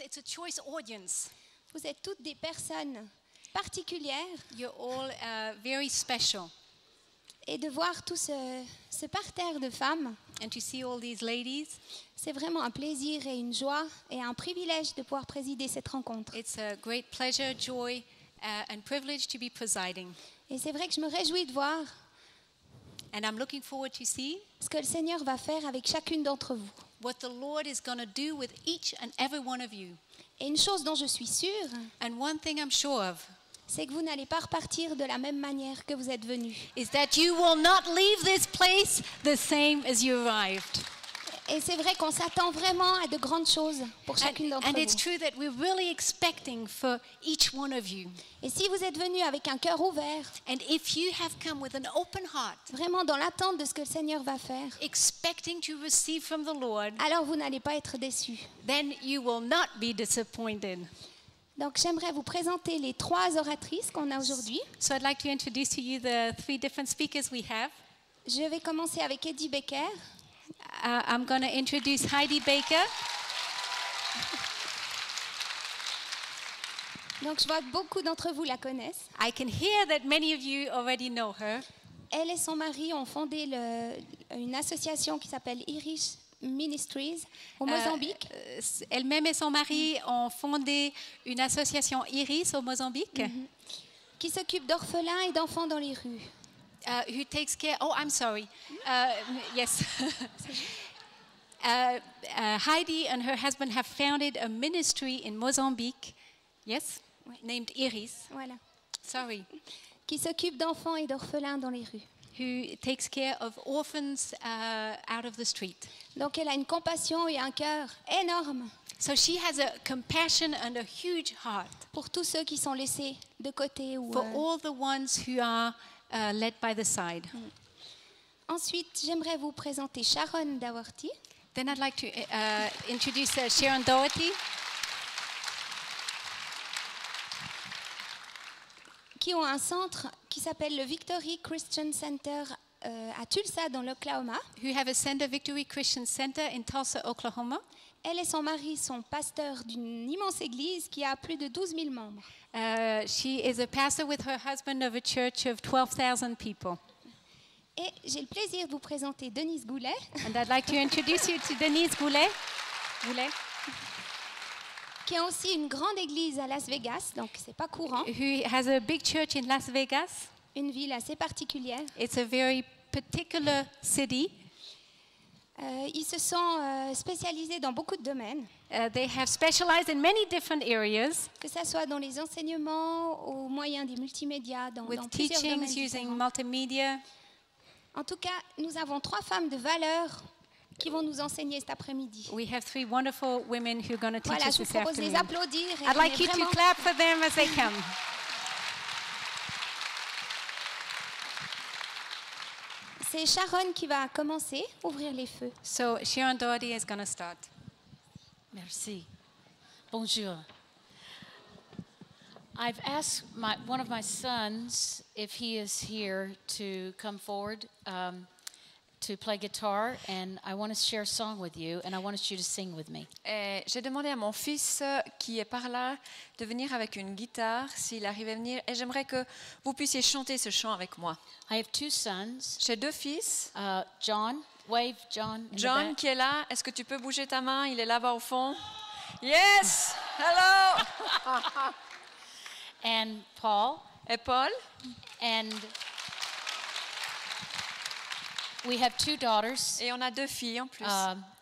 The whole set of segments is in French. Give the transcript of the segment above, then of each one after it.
it's a choice audience. Vous êtes toutes des personnes particulières. You're all very special. Et de voir tout ce parterre de femmes, And to see all these ladies, c'est vraiment un plaisir et une joie et un privilège de pouvoir présider cette rencontre. it's a great pleasure, joy, and privilege to be presiding. Et c'est vrai que je me réjouis de voir And I'm looking forward to see ce que le Seigneur va faire avec chacune d'entre vous. what the Lord is going to do with each and every one of you. Et une chose dont je suis sûre, And one thing I'm sure of c'est que vous n'allez pas repartir de la même manière que vous êtes venus. is that you will not leave this place the same as you arrived. Et c'est vrai qu'on s'attend vraiment à de grandes choses pour chacune d'entre And it's vous. true that we're really expecting for each one of you. Et si vous êtes venus avec un cœur ouvert, And if you have come with an open heart, vraiment dans l'attente de ce que le Seigneur va faire, expecting to receive from the Lord, alors vous n'allez pas être déçus. then you will not be disappointed. Donc j'aimerais vous présenter les 3 oratrices qu'on a aujourd'hui. So I'd like to introduce to you the 3 different speakers we have. Je vais commencer avec Eddie Baker. I'm going to introduce Heidi Baker. Donc je vois que beaucoup d'entre vous la connaissent. I can hear that many of you already know her. Elle et son mari ont fondé une association qui s'appelle Irish Ministries au Mozambique. Elle-même et son mari ont fondé une association Iris au Mozambique. Qui s'occupe d'orphelins et d'enfants dans les rues. Who takes care... Oh, I'm sorry. Yes. Heidi and her husband have founded a ministry in Mozambique. Yes? Named Iris. Voilà. Sorry. Qui s'occupe d'enfants et d'orphelins dans les rues. Who takes care of orphans out of the street. Donc elle a une compassion et un cœur énorme So she has a compassion and a huge heart pour tous ceux qui sont laissés de côté. Ou, for all the ones who are led by the side. Ensuite, j'aimerais vous présenter Sharon Daugherty. Then I'd like to introduce Sharon Doherty, Qui ont un centre qui s'appelle le Victory Christian Center à Tulsa, dans l'Oklahoma. who have a Center Victory Christian Center in Tulsa, Oklahoma. Elle et son mari sont pasteurs d'une immense église qui a plus de 12 000 membres. She is a pastor with her husband of a church of 12,000 people. Et j'ai le plaisir de vous présenter Denise Goulet, And I'd like to introduce you to Denise Goulet. qui a aussi une grande église à Las Vegas, donc c'est pas courant, Who has a big church in Las Vegas. une ville assez particulière. It's a very particular city. Ils se sont spécialisés dans beaucoup de domaines, They have specialized in many different areas que ce soit dans les enseignements, au moyen des multimédias, dans with plusieurs domaines teachings using différents. multimedia. En tout cas, nous avons 3 femmes de valeur qui vont nous enseigner cet après-midi. We have 3 wonderful women who are going to teach Voilà, us je vous this propose de les afternoon. applaudir. Et I'd on like est you to vraiment- clap for them as they come. C'est Sharon qui va commencer, ouvrir les feux. So Sharon Doherty is going to start. Merci. Bonjour. I've asked one of my sons if he is here to come forward to play guitar, and I want to share a song with you, and I want you to sing with me. J'ai demandé à mon fils qui est par là de venir avec une guitare, s'il arrive à venir, et j'aimerais que vous puissiez chanter ce chant avec moi. I have 2 sons. J'ai 2 fils. John, wave John. in the John back. qui est là, est-ce que tu peux bouger ta main? Il est là-bas au fond. Yes! Hello! And Paul. Et Paul? And we have 2 daughters, Et on a 2 filles en plus.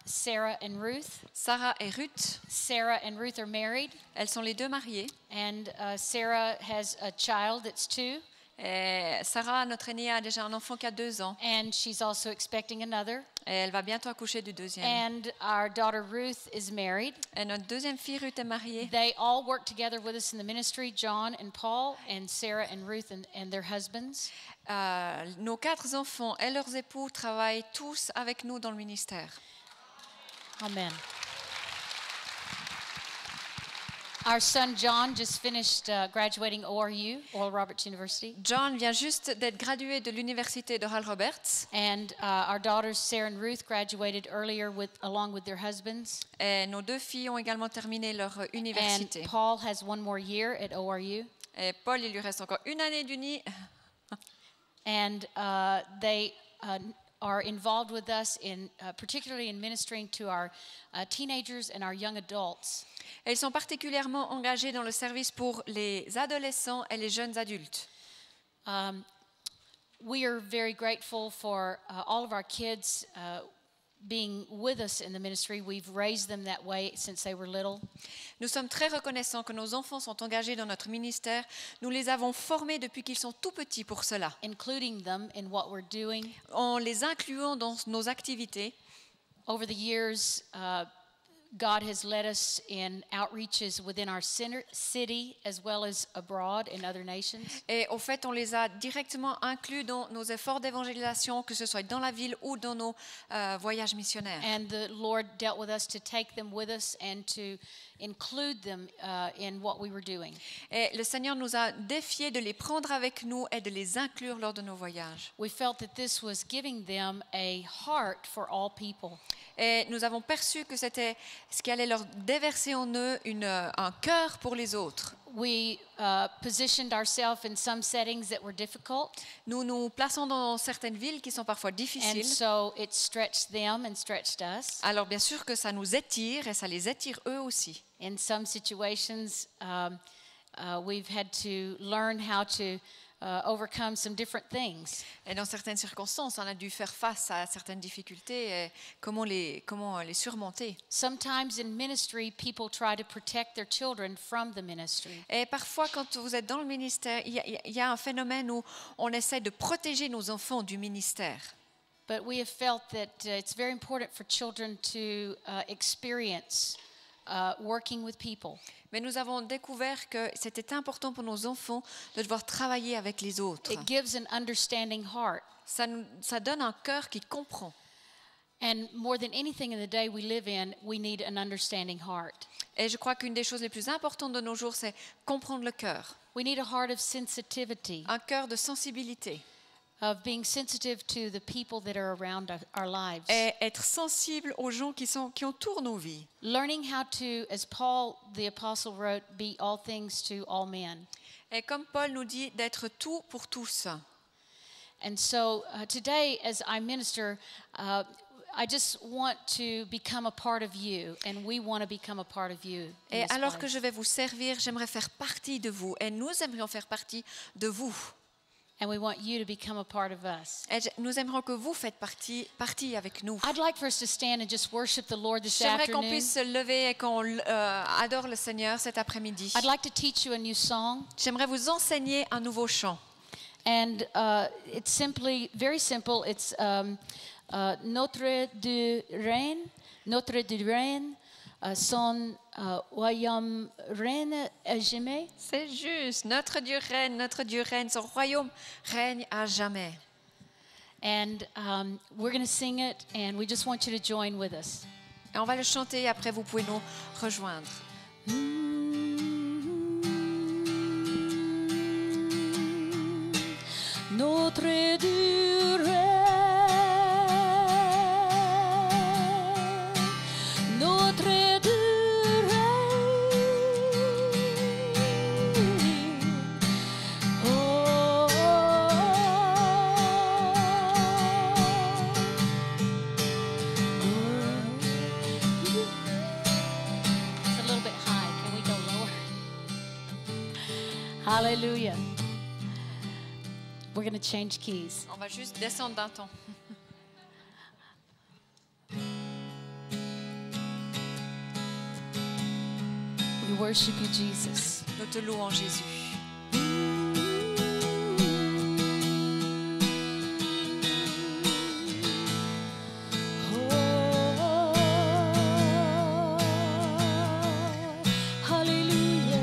Sarah and Ruth. Sarah et Ruth. Sarah and Ruth are married, Elles sont les 2 mariées. and Sarah has a child that's 2, Et Sarah, notre aînée, a déjà un enfant qui a 2 ans. and she's also expecting another. Et elle va bientôt accoucher du deuxième. And our daughter Ruth is married. Et notre deuxième fille, Ruth, est mariée. They all work together with us in the ministry, John and Paul, and Sarah and Ruth and their husbands. Nos 4 enfants et leurs époux travaillent tous avec nous dans le ministère. Amen. Our son John just finished graduating ORU, Oral Roberts University. John vient juste d'être gradué de l'université d'Oral Roberts. And our daughters Sarah and Ruth graduated earlier along with their husbands. Et nos 2 filles ont également terminé leur université. And Paul has one more year at ORU. Et Paul, il lui reste encore 1 année d'uni. And they are involved with us in particularly in ministering to our teenagers and our young adults. Et ils sont particulièrement engagés dans le service pour les adolescents et les jeunes adultes. We are very grateful for all of our kids being with us in the ministry. We've raised them that way since they were little. Nous sommes très reconnaissants que nos enfants sont engagés dans notre ministère. Nous les avons formés depuis qu'ils sont tout petits pour cela, Including them in what we're doing. en les incluant dans nos activités. Over the years, God has led us in outreaches within our city as well as abroad in other nations. Et au fait, on les a directement inclus dans nos efforts d'évangélisation, que ce soit dans la ville ou dans nos voyages missionnaires. And the Lord dealt with us to take them with us and to include them in what we were doing. Et le Seigneur nous a défiés de les prendre avec nous et de les inclure lors de nos voyages. We felt that this was giving them a heart for all people. Et nous avons perçu que c'était ce qui allait leur déverser en eux un cœur pour les autres. We positioned ourselves in some settings that were difficult, Nous nous plaçons dans certaines villes qui sont parfois and difficiles. so it stretched them and stretched us. Alors bien sûr que ça nous étire et ça les étire eux aussi. In some situations, we've had to learn how to overcome some different things. Et dans certaines circonstances, on a dû faire face à certaines difficultés et comment les surmonter. Sometimes in ministry, people try to protect their children from the ministry. Et parfois, quand vous êtes dans le ministère, il y a un phénomène où on essaie de protéger nos enfants du ministère. But we have felt that it's very important for children to experience working with people. Mais nous avons découvert que c'était important pour nos enfants de devoir travailler avec les autres. It gives an understanding heart. Ça donne un cœur qui comprend. And more than anything in the day we live in, we need an understanding heart. Et je crois qu'une des choses les plus importantes de nos jours, c'est comprendre le cœur. We need a heart of sensitivity, Un cœur de sensibilité. of being sensitive to the people that are around our lives. Et être sensible aux gens qui entourent nos vies. Learning how to, as Paul the apostle wrote, be all things to all men. Et comme Paul nous dit, d'être tout pour tous. And so today, as I minister, I just want to become a part of you, and we want to become a part of you. in Et this alors que place. je vais vous servir, j'aimerais faire partie de vous. Et nous aimerions faire partie de vous. And we want you to become a part of us. Et nous aimerions que vous faites partie avec nous. I'd like for us to stand and just worship the Lord this J'aimerais qu'on afternoon. puisse se lever et qu'on adore le Seigneur cet après-midi. I'd like to teach you a new song. J'aimerais vous enseigner un nouveau chant. And it's simply, very simple. It's Notre du Règne, son royaume règne à jamais. C'est juste. Notre Dieu règne, son royaume règne à jamais. And we're going to sing it, and we just want you to join with us. Et on va le chanter et après vous pouvez nous rejoindre. Notre du règne, notre du règne. Oh, it's a little bit high. Can we go lower? Hallelujah. We're going to change keys. On va juste descendre d'un ton. We worship you, Jesus. Nous te louons, Jésus. Hallelujah.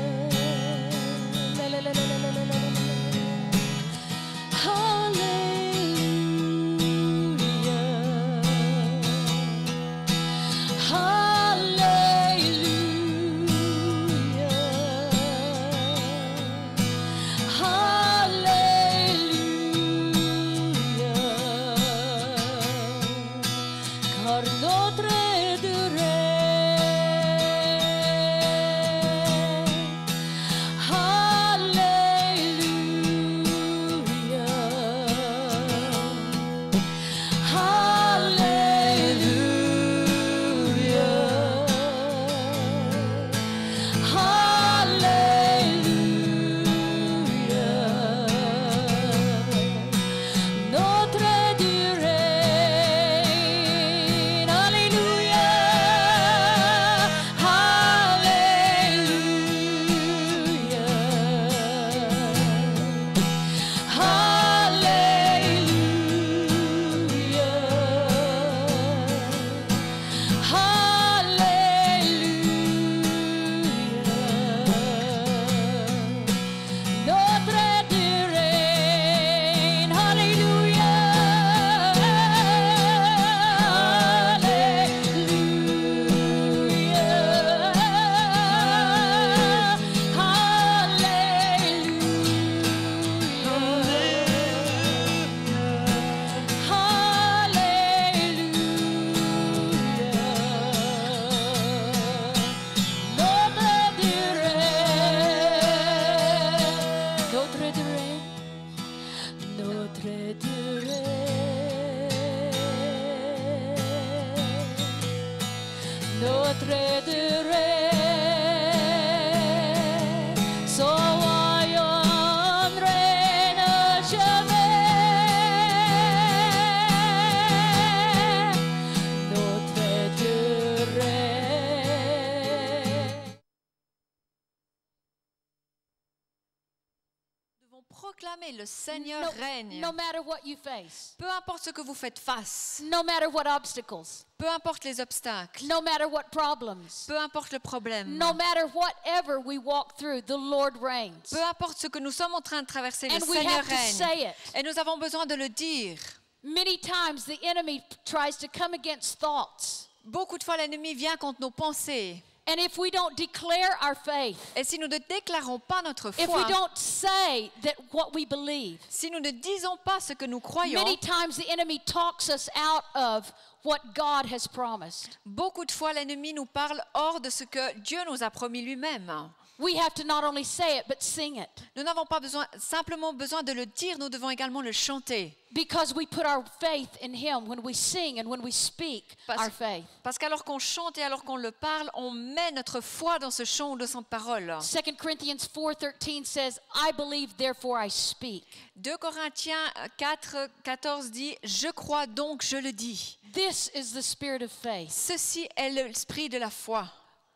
devons proclamer le Seigneur règne. no matter what you face, Peu importe ce que vous faites face, no matter what obstacles, peu importe les obstacles, no matter what problems, peu importe le problème, no matter whatever we walk through, the Lord reigns. peu importe ce que nous sommes en train de traverser, le And we Seigneur have to règne. say it. Et nous avons besoin de le dire. Many times the enemy tries to come against thoughts. Beaucoup de fois, l'ennemi vient contre nos pensées. And if we don't declare our faith, Et si nous ne déclarons pas notre if we foi, don't say that what we believe, si nous ne disons pas ce que nous croyons, many times the enemy talks us out of what God has promised. beaucoup de fois, l'ennemi nous parle hors de ce que Dieu nous a promis lui-même. We have to not only say it, but sing it. Nous n'avons pas simplement besoin de le dire, nous devons également le chanter. Because we put our faith in Him when we sing and when we speak our faith. Parce qu'alors qu'on chante et alors qu'on le parle, on met notre foi dans ce chant ou dans cette parole. 2 Corinthians 4:13 says, I believe, therefore I speak. 2 Corinthiens 4:14 dit « Je crois donc je le dis This is the spirit of ». faith. Ceci est l'esprit de la foi.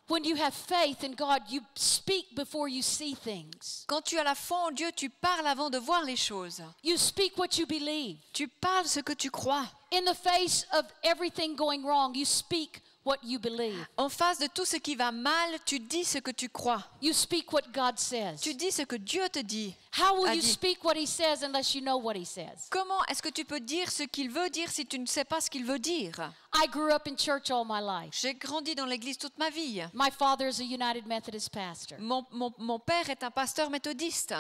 When you have faith in God, you speak before you see things. Quand tu as la foi en Dieu, tu parles avant de voir les choses. You speak what you believe. Tu parles ce que tu crois. In the face of everything going wrong, you speak what you believe. En face de tout ce qui va mal, tu dis ce que tu crois. You speak what God says. Tu dis ce que Dieu te dit. How will a you dit. speak what He says unless you know what He says? Comment est-ce que tu peux dire ce qu'il veut dire si tu ne sais pas ce qu'il veut dire? I grew up in church all my life. J'ai grandi dans l'église toute ma vie. My father is a United Methodist pastor. Mon père est un pasteur méthodiste.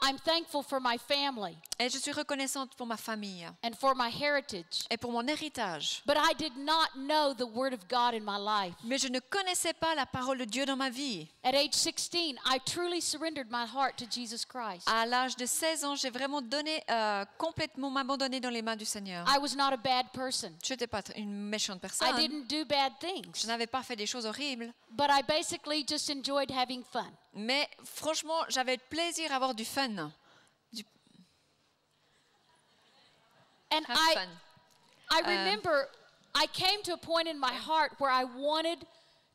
I'm thankful for my family Et je suis reconnaissante pour ma famille and for my heritage. et pour mon héritage. But I did not know the Word of God in my life. Mais je ne connaissais pas la parole de Dieu dans ma vie. At age 16, I truly surrendered my heart to Jesus Christ. À l'âge de 16 ans, j'ai vraiment complètement m'abandonné dans les mains du Seigneur. I was not a bad person. Je n'étais pas une méchante I personne. didn't do bad Je things. n'avais pas fait des choses horribles. But I basically just enjoyed having fun. Mais franchement, j'avais plaisir à avoir du fun. And Have fun. I remember I came to a point in my heart where I wanted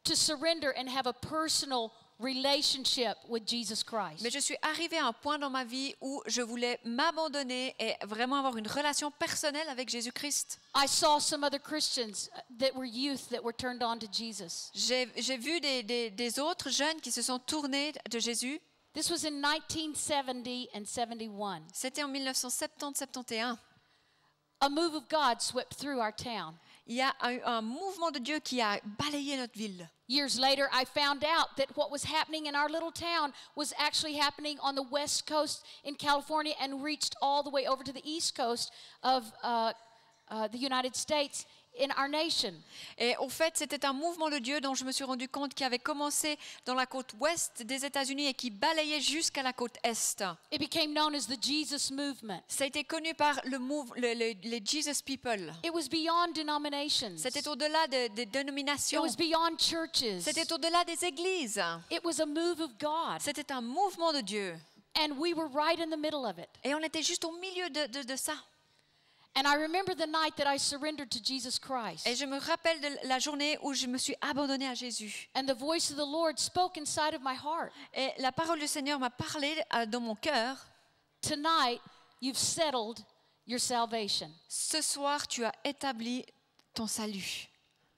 to surrender and have a personal relationship with Jesus Christ. Mais je suis arrivée à un point dans ma vie où je voulais m'abandonner et vraiment avoir une relation personnelle avec Jésus-Christ. I saw some other Christians that were youth that were turned on to Jesus. J'ai vu des autres jeunes qui se sont tournés de Jésus. This was in 1970 and 71. C'était en 1970-71. A move of God swept through our town. Il y a un mouvement de Dieu qui a balayé notre ville. Years later, I found out that what was happening in our little town was actually happening on the West Coast in California and reached all the way over to the East Coast of the United States in our nation. Et au fait, c'était un mouvement de Dieu dont je me suis rendu compte qui avait commencé dans la côte ouest des États-Unis et qui balayait jusqu'à la côte est. It became known as the Jesus movement. Ça a été connu par les Jesus People. It was beyond denominations. C'était au-delà des It dénominations. was beyond churches. C'était au-delà des églises. It was a move of God. C'était un mouvement de Dieu. And we were right in the middle of it. Et on était juste au milieu de ça. And I remember the night that I surrendered to Jesus Christ. Et je me rappelle de la journée où je me suis abandonnée à Jésus. And the voice of the Lord spoke inside of my heart. Et la parole du Seigneur m'a parlé dans mon cœur. Tonight, you've settled your salvation. Ce soir, tu as établi ton salut.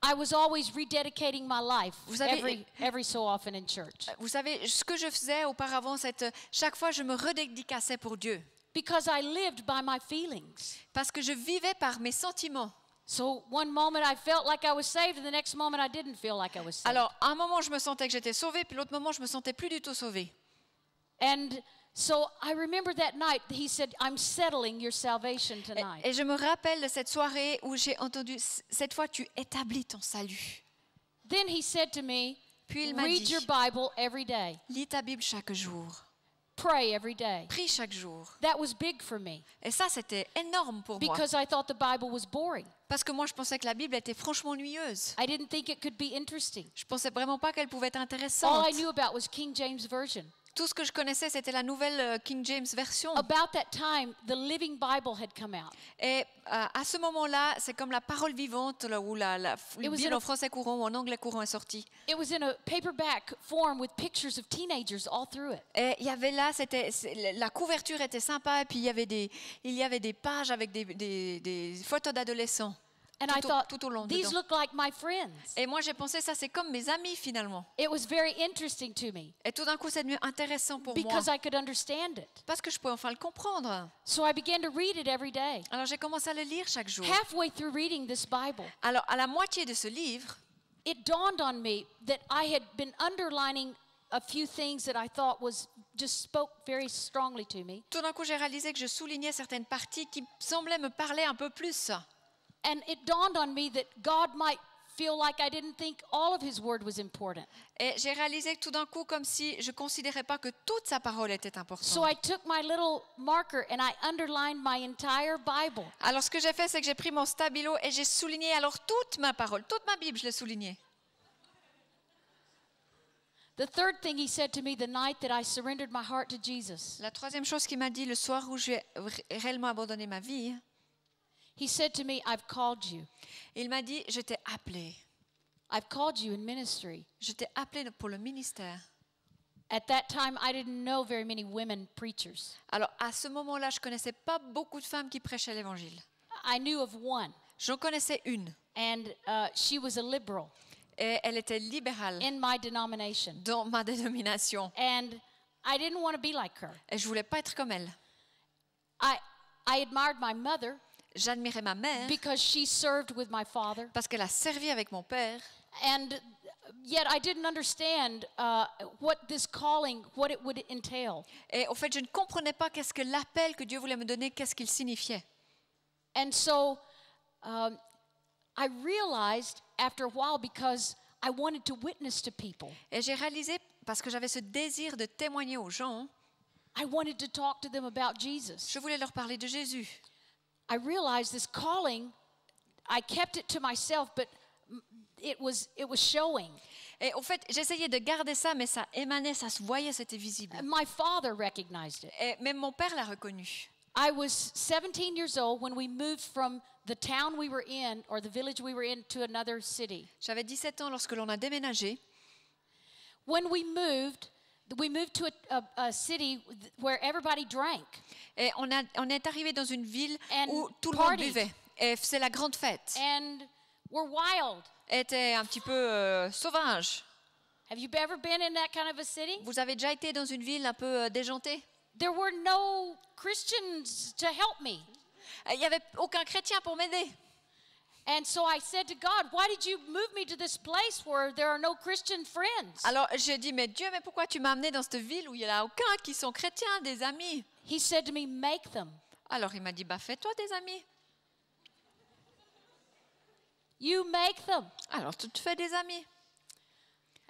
I was always rededicating my life Vous savez- every so often in church. Vous savez, ce que je faisais auparavant, chaque fois, je me redédicaçais pour Dieu. Because I lived by my feelings. Parce que je vivais par mes sentiments. So one moment I felt like I was saved, and the next moment I didn't feel like I was saved. Alors, à un moment, je me sentais que j'étais sauvée, puis l'autre moment, je me sentais plus du tout sauvée. And so I remember that night, he said, I'm settling your salvation tonight. Et je me rappelle de cette soirée où j'ai entendu, cette fois, tu établis ton salut. Then he said to me, Puis il m'a read dit, your Bible every day. lis ta Bible chaque jour. Pray every day. Prie chaque jour. That was big for me Et ça, c'était énorme pour moi. because I thought the Bible was boring. Parce que moi, je pensais que la Bible était franchement ennuyeuse. I didn't think it could be interesting. Je pensais vraiment pas qu'elle pouvait être All intéressante. I knew about was King James Version. Tout ce que je connaissais, c'était la nouvelle King James version. About that time, the Living Bible had come out. Et à ce moment-là, c'est comme la parole vivante, là, où la It was Bible in a- en français courant ou en anglais courant est sortie. It was in a paperback form with pictures of teenagers all through it. Et il y avait là, la couverture était sympa, et puis il y avait des pages avec des photos d'adolescents And I thought, tout au long these dedans. look like my friends. Et moi, j'ai pensé, ça, c'est comme mes amis, finalement. It was very interesting to me Et tout d'un coup, c'est devenu intéressant pour moi, because I could understand it. parce que je pouvais enfin le comprendre. So I began to read it every day. Alors, j'ai commencé à le lire chaque jour. Halfway through reading this Bible, Alors, à la moitié de ce livre, it dawned on me that I had been underlining a few things that I thought just spoke very strongly to me. tout d'un coup, j'ai réalisé que je soulignais certaines parties qui semblaient me parler un peu plus. And it dawned on me that God might feel like I didn't think all of his word was important. Et j'ai réalisé que tout d'un coup, comme si je ne considérais pas que toute sa parole était importante. So I took my little marker and I underlined my entire Bible. Alors, ce que j'ai fait, c'est que j'ai pris mon stabilo et j'ai souligné alors toute ma parole, toute ma Bible, je l'ai soulignée. The third thing he said to me the night that I surrendered my heart to Jesus, La troisième chose qu'il m'a dit le soir où j'ai réellement abandonné ma vie, he said to me, I've called you. il m'a dit, je t'ai appelé. I've called you in ministry. Je t'ai appelé pour le ministère. At that time, I didn't know very many women preachers. Alors, à ce moment-là, je ne connaissais pas beaucoup de femmes qui prêchaient l'Évangile. I knew of one, J'en connaissais une. and she was a liberal Et elle était libérale in my denomination. dans ma dénomination. And I didn't want to be like her. Et je ne voulais pas être comme elle. I admired my mother J'admirais ma mère because she served with my father. parce qu'elle a servi avec mon père. And yet I didn't understand what this calling, what it would entail. Et au fait, je ne comprenais pas qu'est-ce que l'appel que Dieu voulait me donner, qu'est-ce qu'il signifiait. And so I realized after a while, because I wanted to witness to people, Et j'ai réalisé, parce que j'avais ce désir de témoigner aux gens, I wanted to talk to them about Jesus. je voulais leur parler de Jésus. I realized this calling, I kept it to myself, but it was showing. Et au fait, j'essayais de garder ça, mais ça émanait, ça se voyait, c'était visible. My father recognized it. Et même mon père l'a reconnu. I was 17 years old when we moved from the town we were in, or the village we were in, to another city. J'avais 17 ans lorsque l'on a déménagé. When we moved to a city where everybody drank. Et on est arrivé dans une ville And où tout le monde partied. buvait. Et c'est la grande fête. And we're wild. Était un petit peu sauvage. Have you ever been in that kind of a city? Vous avez déjà été dans une ville un peu déjantée? There were no Christians to help me. Il n'y avait aucun chrétien pour m'aider. And so I said to God, why did you move me to this place where there are no Christian friends? Alors j'ai dit, mais Dieu, mais pourquoi tu m'as amené dans cette ville où il n'y en a aucun qui sont chrétiens, des amis? He said to me, make them. Alors il m'a dit, bah fais-toi des amis. You make them. Alors tu te fais des amis.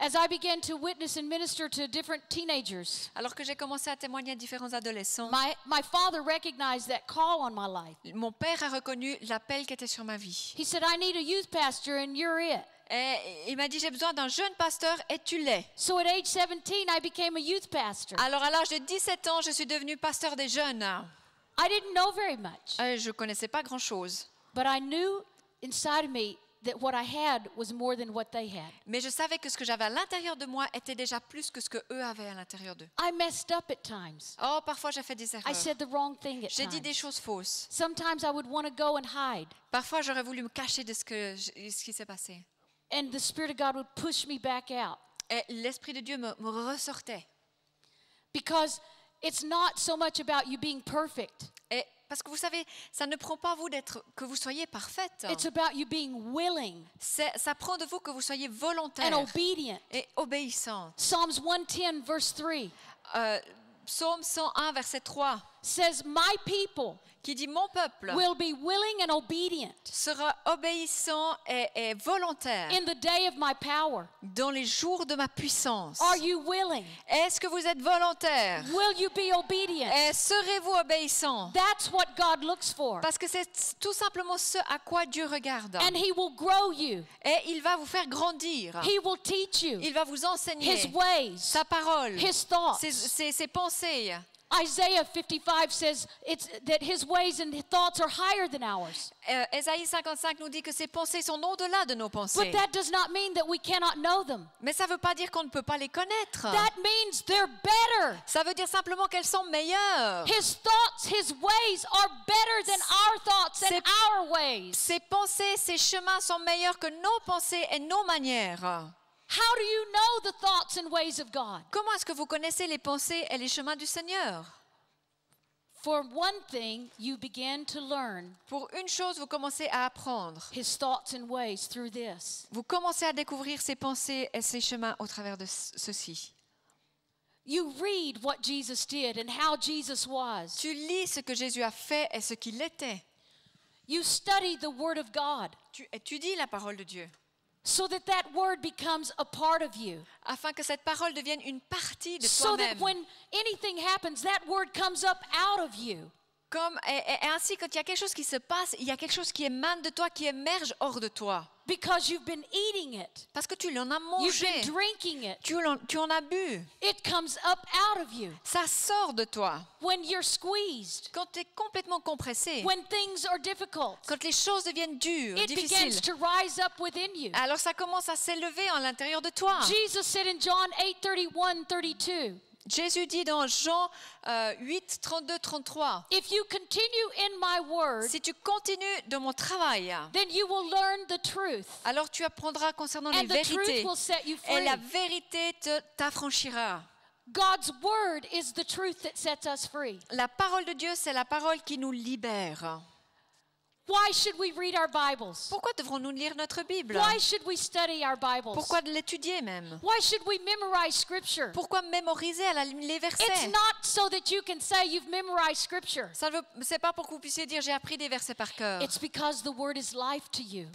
As I began to witness and minister to different teenagers, Alors que j'ai commencé à témoigner à différents adolescents, my father recognized that call on my life. mon père a reconnu l'appel qui était sur ma vie. He said, I need a youth pastor and you're it. Et il m'a dit, j'ai besoin d'un jeune pasteur et tu l'es. So at age 17, I became a youth pastor. Alors à l'âge de 17 ans, je suis devenu pasteur des jeunes. I didn't know very much, Je ne connaissais pas grand-chose. but I knew inside of me that what I had was more than what they had. Mais je savais que ce que j'avais à l'intérieur de moi était déjà plus que ce qu'eux avaient à l'intérieur d'eux. I messed up at times. Oh, parfois j'ai fait des I erreurs. said the wrong thing at J'ai dit des times. choses fausses. Sometimes I would want to go and hide, Parfois j'aurais voulu me cacher de ce qui s'est passé. and the Spirit of God would push me back out. Et l'Esprit de Dieu me ressortait. Because it's not so much about you being perfect. Et parce que vous savez, ça ne prend pas vous que vous soyez parfaite. It's about you being willing Ça prend de vous que vous soyez and volontaire obedient. et obéissante. Psalms 110, verse 3. Psaume 101, verset 3. says, my people qui dit mon peuple will be willing and obedient sera obéissant et volontaire in the day of my power. dans les jours de ma puissance. Are you willing? Est-ce que vous êtes volontaire? Will you be obedient? Et serez-vous obéissant? That's what God looks for. Parce que c'est tout simplement ce à quoi Dieu regarde. And He will grow you. Et il va vous faire grandir. He will teach you Il va vous enseigner His ways, sa parole, His thoughts. ses pensées. Isaiah 55 says that His ways and thoughts are higher than ours. Ésaïe 55 nous dit que ses pensées sont au-delà de nos pensées. But that does not mean that we cannot know them. Mais ça ne veut pas dire qu'on ne peut pas les connaître. That means they're better. Ça veut dire simplement qu'elles sont meilleures. His thoughts, His ways are better than our thoughts and C'est- our ways. Ses pensées, ses chemins sont meilleurs que nos pensées et nos manières. How do you know the thoughts and ways of God? Comment est-ce que vous connaissez les pensées et les chemins du Seigneur? For one thing, you begin to learn Pour une chose, vous commencez à apprendre. His thoughts and ways through this. Vous commencez à découvrir ses pensées et ses chemins au travers de ceci. You read what Jesus did and how Jesus was. Tu lis ce que Jésus a fait et ce qu'il était. You study the Word of God Tu étudies la parole de Dieu so that that Word becomes a part of you. afin que cette parole devienne une partie de So that toi-même. when anything happens, that Word comes up out of you. Et ainsi, quand il y a quelque chose qui se passe, il y a quelque chose qui émane de toi, qui émerge hors de toi. Because you've been eating it. Parce que tu l'en as You've mangé, been drinking it. tu en as bu. It comes up out of you. Ça sort de toi. When you're squeezed, Quand tu es complètement compressé, when things are difficult, quand les choses deviennent dures, it difficiles, begins to rise up within you. alors ça commence à s'élever à l'intérieur de toi. Jesus said in John 8:31, 32, Jésus dit dans Jean 8, 32, 33, if you continue in my word, si tu continues dans mon travail, then you will learn the truth, alors tu apprendras concernant les and the truth vérités will set you et free. la vérité t'affranchira. God's word is the truth that sets us free. La parole de Dieu, c'est la parole qui nous libère. Why should we read our Bibles? Pourquoi devrons-nous lire notre Bible? Why should we study our Bibles? Pourquoi de l'étudier même? Why should we memorize Scripture? Pourquoi mémoriser les It's versets? not so that you can say you've memorized Scripture. C'est pas pour que vous puissiez dire j'ai appris des versets par cœur. It's because the word is life to you.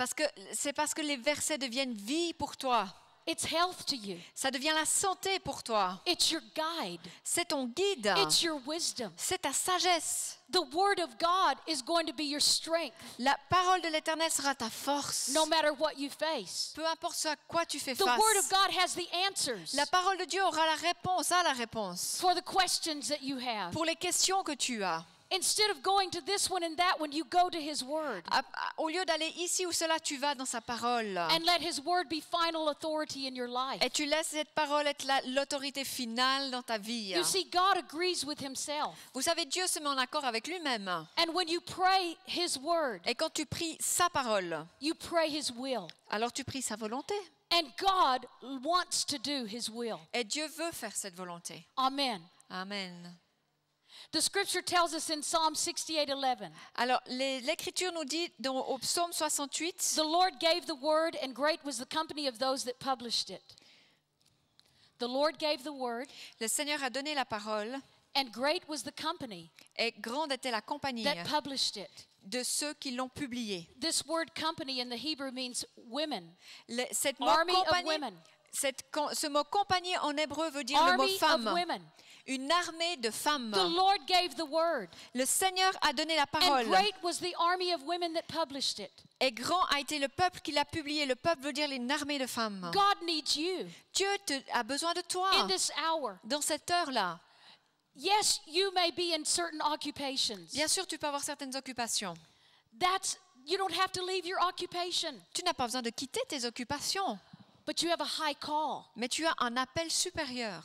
C'est parce que les versets deviennent vie pour toi. It's health to you. Ça devient la santé pour toi. It's your guide. C'est ton guide. It's your wisdom. C'est ta sagesse. The word of God is going to be your strength La parole de l'Éternel sera ta force. no matter what you face. Peu importe ce à quoi tu fais The face. word of God has the answers La parole de Dieu aura la réponse for the questions that you have. pour les questions que tu as. Instead of going to this one and that one, you go to his word Au lieu d'aller ici ou cela, tu vas dans sa parole. and let his word be final authority in your life. Et tu laisses cette parole être l'autorité finale dans ta vie. You see, God agrees with himself. Vous savez, Dieu se met en accord avec lui-même. And when you pray his word, Et quand tu pries sa parole, you pray his will. alors tu pries sa volonté. And God wants to do his will. Et Dieu veut faire cette volonté. Amen. Amen. The scripture tells us in Psalm 68:11, Alors, l'Écriture nous dit au psaume 68, the Lord gave the word, and great was the company of those that published it. The Lord gave the word, le Seigneur a donné la parole, and great was the company et grande était la compagnie that published it. de ceux qui l'ont publié. This word company in the Hebrew means women, Cette mot army of compagnie, women, ce mot compagnie en hébreu veut dire le mot army of femme. women. Une armée de femmes. The Lord gave the word, Le Seigneur a donné la and parole. great was the army of women that published it. Et grand a été le peuple qui l'a publié. Le peuple veut dire une armée de femmes. God needs you Dieu a besoin de toi in this hour. dans cette heure-là. Yes, you may be in certain occupations. Bien sûr, tu peux avoir certaines occupations. You don't have to leave your occupation, Tu n'as pas besoin de quitter tes occupations, but you have a high call. mais tu as un appel supérieur.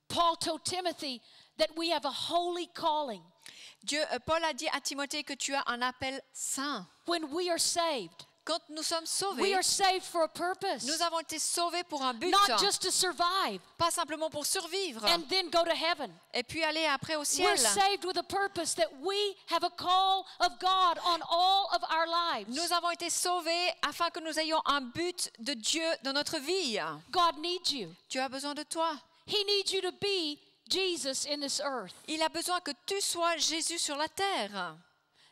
Paul told Timothy that we have a holy calling. Paul a dit à Timothée que tu as un appel saint. When we are saved, Quand nous sommes we sauvés, are saved for a purpose, nous avons été sauvés pour un but, not just to survive pas simplement pour survivre and then go to heaven. et puis aller après au We're ciel. saved with a purpose that we have a call of God on all of our lives. Nous avons été sauvés afin que nous ayons un but de Dieu dans notre vie. God needs you. Tu as besoin de toi. He needs you to be Jesus in this earth. Il a besoin que tu sois Jésus sur la terre.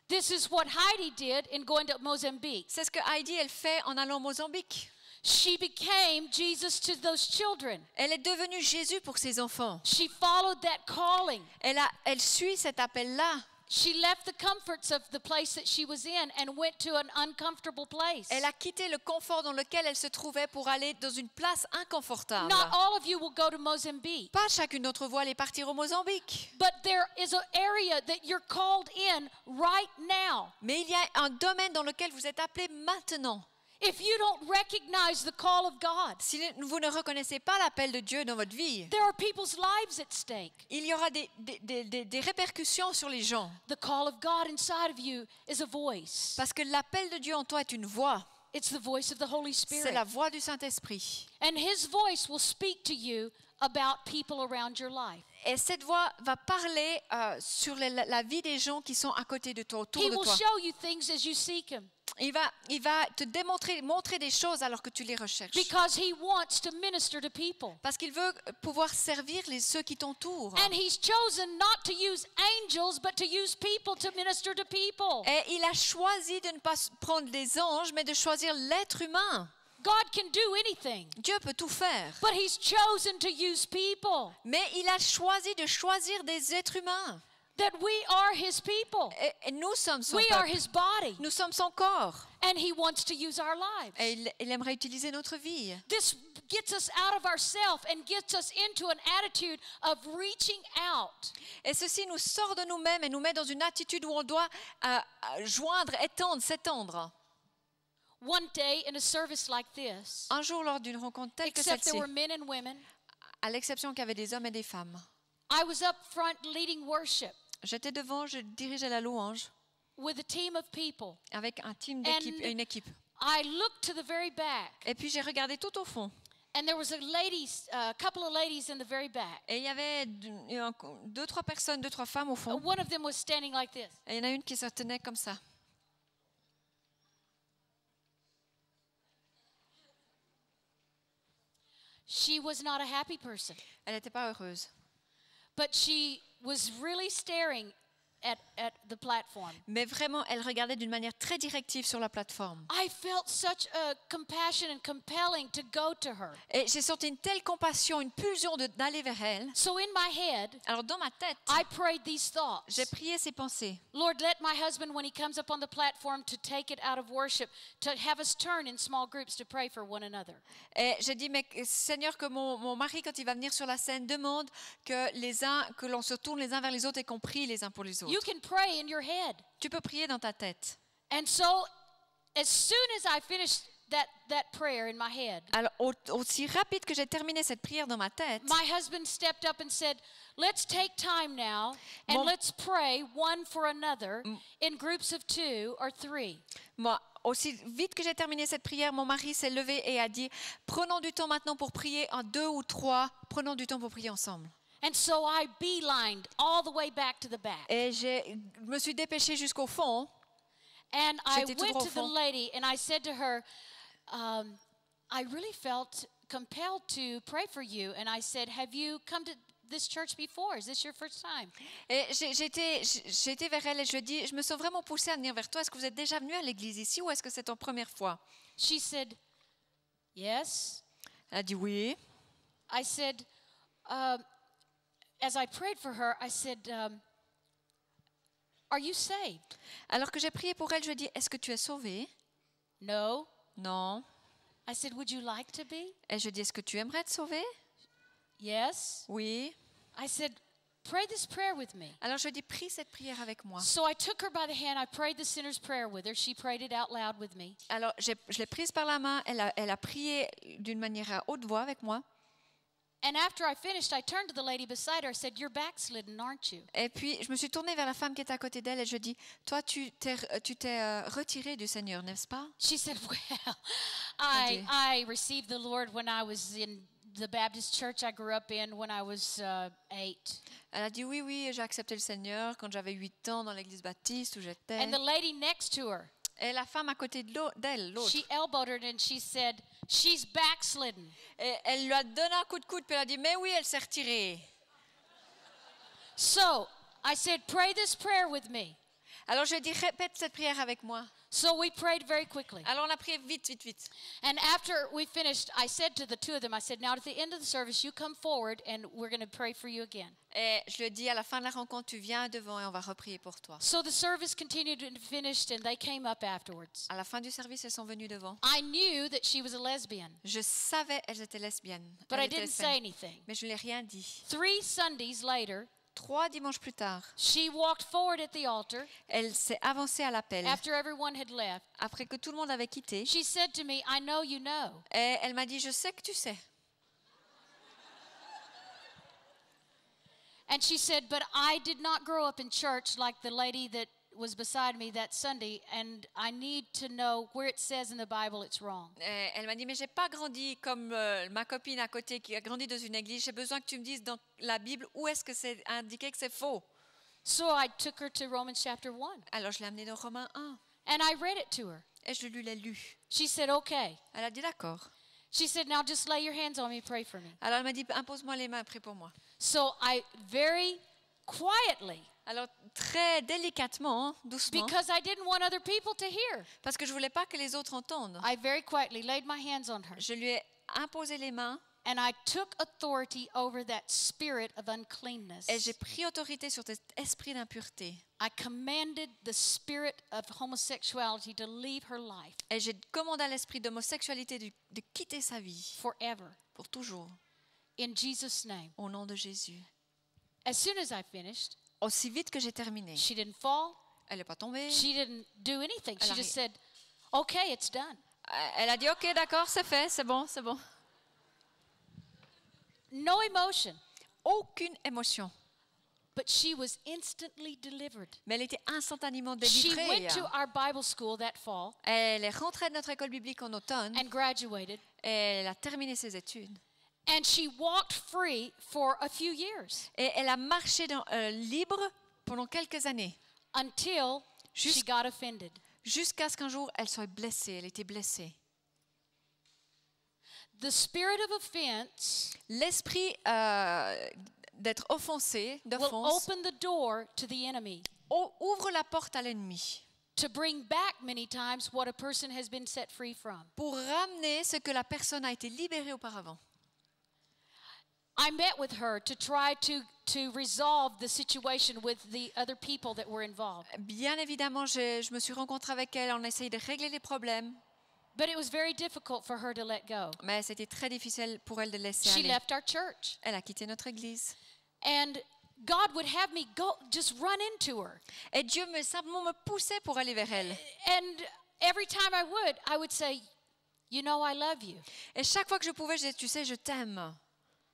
This is what Heidi did in going to Mozambique. C'est ce que Heidi, elle fait en allant au Mozambique. She became Jesus to those children. Elle est devenue Jésus pour ses enfants. She followed that calling. Elle suit cet appel-là. She left the comforts of the place that she was in and went to an uncomfortable place. Elle a quitté le confort dans lequel elle se trouvait pour aller dans une place inconfortable. Not all of you will go to Mozambique. Pas chacune d'entre vous allez partir au Mozambique. But there is an area that you're called in right now. Mais il y a un domaine dans lequel vous êtes appelés maintenant. If you don't recognize the call of God, Si vous ne reconnaissez pas l'appel de Dieu dans votre vie, there are people's lives at stake. il y aura des répercussions sur les gens. The call of God inside of you is a voice. Parce que l'appel de Dieu en toi est une voix. It's the voice of the Holy C'est Spirit. la voix du Saint-Esprit. And His voice will speak to you about people around your life. Et cette voix va parler sur la vie des gens qui sont à côté de toi, autour He de will toi. show you things as you seek Him Il va te montrer des choses alors que tu les recherches. because He wants to minister to people. Parce qu'il veut pouvoir servir ceux qui t'entourent. And He's chosen not to use angels, but to use people to minister to people. Et il a choisi de ne pas prendre des anges, mais de choisir l'être humain. God can do anything, Dieu peut tout faire. but He's chosen to use people. Mais il a choisi de choisir des êtres humains. That we are His people. Et nous sommes son We are peuple. His body. Nous sommes son corps. And He wants to use our lives. Et il aimerait utiliser notre vie. This gets us out of ourselves and gets us into an attitude of reaching out. Et ceci nous sort de nous-mêmes et nous met dans une attitude où on doit joindre, étendre, s'étendre. One day in a service like this, Un jour, lors d'une rencontre telle que except celle-ci, there were men and women, à l'exception qu'il y avait des hommes et des femmes, I was up front leading worship j'étais devant, je dirigeais la louange with a team of people. avec un team d'équipe, And une équipe. I looked to the very back, Et puis j'ai regardé tout au fond. and there was a couple of ladies in the very back. Et il y avait deux, trois femmes au fond. One of them was standing like this. Et il y en a une qui se tenait comme ça. She was not a happy person, Elle n'était pas heureuse. but she was really staring at the platform. Mais vraiment, elle regardait d'une manière très directive sur la plateforme. I felt such a compassion and compelling to go to her. Et j'ai senti une telle compassion, une pulsion d'aller vers elle. So in my head, Alors dans ma tête, I prayed these thoughts. j'ai prié ces pensées. Lord, let my husband, when he comes up on the platform to take it out of worship, to have us turn in small groups to pray for one another. Et j'ai dit, mais Seigneur, que mon mari, quand il va venir sur la scène, demande que l'on se tourne les uns vers les autres et qu'on prie les uns pour les autres. You can pray in your head. Tu peux prier dans ta tête. And so, as soon as I finished that prayer in my head, Alors, aussi rapide que j'ai terminé cette prière dans ma tête, my husband stepped up and said, let's take time now and Mon- let's pray one for another in groups of 2 or 3. moi, aussi vite que j'ai terminé cette prière, mon mari s'est levé et a dit, prenons du temps maintenant pour prier en 2 ou 3, prenons du temps pour prier ensemble. And so I beelined all the way back to the back. Et je me suis dépêchée jusqu'au fond. And I J'étais tout went droit au to the fond. lady and I said to her, I really felt compelled to pray for you. And I said, have you come to this church before? Is this your first time? Et j'étais vers elle et je lui ai dit, je me sens vraiment poussée à venir vers toi. Est-ce que vous êtes déjà venu à l'église ici ou est-ce que c'est ton première fois? She said, yes. Elle a dit oui. I said, as I prayed for her, I said, are you saved? Alors que j'ai prié pour elle, je lui ai dit, est-ce que tu es sauvée? No. Non. I said, would you like to be? Et je lui ai dit, est-ce que tu aimerais être sauvée? Yes. Oui. I said, pray this prayer with me. Alors je lui ai dit, prie cette prière avec moi. So I took her by the hand. I prayed the sinner's prayer with her. She prayed it out loud with me. Alors je l'ai prise par la main, elle a prié d'une manière à haute voix avec moi. And after I finished, I turned to the lady beside her. I said, you're backslidden, aren't you? Et puis je me suis tournée vers la femme qui était à côté d'elle et je lui ai dit, toi tu t'es retirée du Seigneur, n'est-ce pas? She said, well, Okay. I received the Lord when I was in the Baptist church I grew up in when I was 8. Elle a dit, oui, oui, j'ai accepté le Seigneur quand j'avais 8 ans dans l'église baptiste où j'étais. And the lady next to her, Et la femme à côté d'elle, l'autre, she elbowed her and she said, she's backslidden. et elle lui a donné un coup de coude puis elle a dit, mais oui, elle s'est retirée. So I said, pray this prayer with me. Alors je lui ai dit, répète cette prière avec moi. So we prayed very quickly. Alors on a prié vite, vite, vite. And after we finished, I said to the two of them, I said, now at the end of the service, you come forward and we're going to pray for you again. Et je lui ai dit, à la fin de la rencontre, tu viens devant et on va reprier pour toi. So the service continued and finished, and they came up afterwards. À la fin du service, elles sont venues devant. I knew that she was a lesbian, Je savais qu'elles étaient lesbiennes. but Elles I étaient didn't say lesbiennes. anything. Mais je ne lui ai rien dit. 3 Sundays later, 3 dimanches plus tard, she walked forward at the altar elle s'est avancée à l'appel. after everyone had left. Après que tout le monde avait quitté, She said to me, I know you know. et elle m'a dit, je sais que tu sais. And she said, but I did not grow up in church like the lady that was beside me that Sunday, and I need to know where it says in the Bible it's wrong. Elle m'a dit, mais j'ai pas grandi comme ma copine à côté qui a grandi dans une église. J'ai besoin que tu me dises dans la Bible où est-ce que c'est indiqué que c'est faux. So I took her to Romans chapter 1, Alors je l'ai amenée dans Romains 1 and I read it to her. et je lui l'ai lu. She said, okay. Elle a dit d'accord. She said, now just lay your hands on me and pray for me. Alors elle m'a dit, impose-moi les mains, prie pour moi. So I very quietly, Alors très délicatement, doucement, because I didn't want other people to hear, parce que je voulais pas que les autres entendent, I very quietly laid my hands on her. je lui ai imposé les mains And I took authority over that spirit of uncleanness. et j'ai pris autorité sur cet esprit d'impureté. I commanded the spirit of homosexuality to leave her life Et j'ai commandé à l'esprit d'homosexualité de quitter sa vie forever. pour toujours, In Jesus' name. au nom de Jésus. As soon as I finished, Aussi vite que j'ai terminé, she didn't fall. elle n'est pas tombée. She didn't do anything. She Elle a just rien. said, okay, it's done. Elle a dit, ok, d'accord, c'est fait, c'est bon, c'est bon. No emotion. Aucune émotion. But she was instantly delivered. Mais elle était instantanément She délivrée. went to our Bible school that fall Elle est rentrée de notre école biblique en automne and graduated. et elle a terminé ses études. And she walked free for a few years Et elle a marché libre pendant quelques années, until she Just- got offended. jusqu'à ce qu'un jour elle soit blessée. Elle était blessée. The spirit of offense L'esprit d'être offensé, will d'offense, open the door to the enemy ouvre la porte à l'ennemi to bring back many times what a person has been set free from. pour ramener ce que la personne a été libérée auparavant. I met with her to try to resolve the situation with the other people that were involved. Bien évidemment, je me suis rencontrée avec elle, on a essayé de régler les problèmes, But it was very difficult for her to let go. mais c'était très difficile pour elle de laisser She aller. left our church. Elle a quitté notre église. And God would have me go just run into her. Et Dieu simplement me poussait pour aller vers elle. And every time I would say, you know, I love you. Et chaque fois que je pouvais, je disais, tu sais, je t'aime.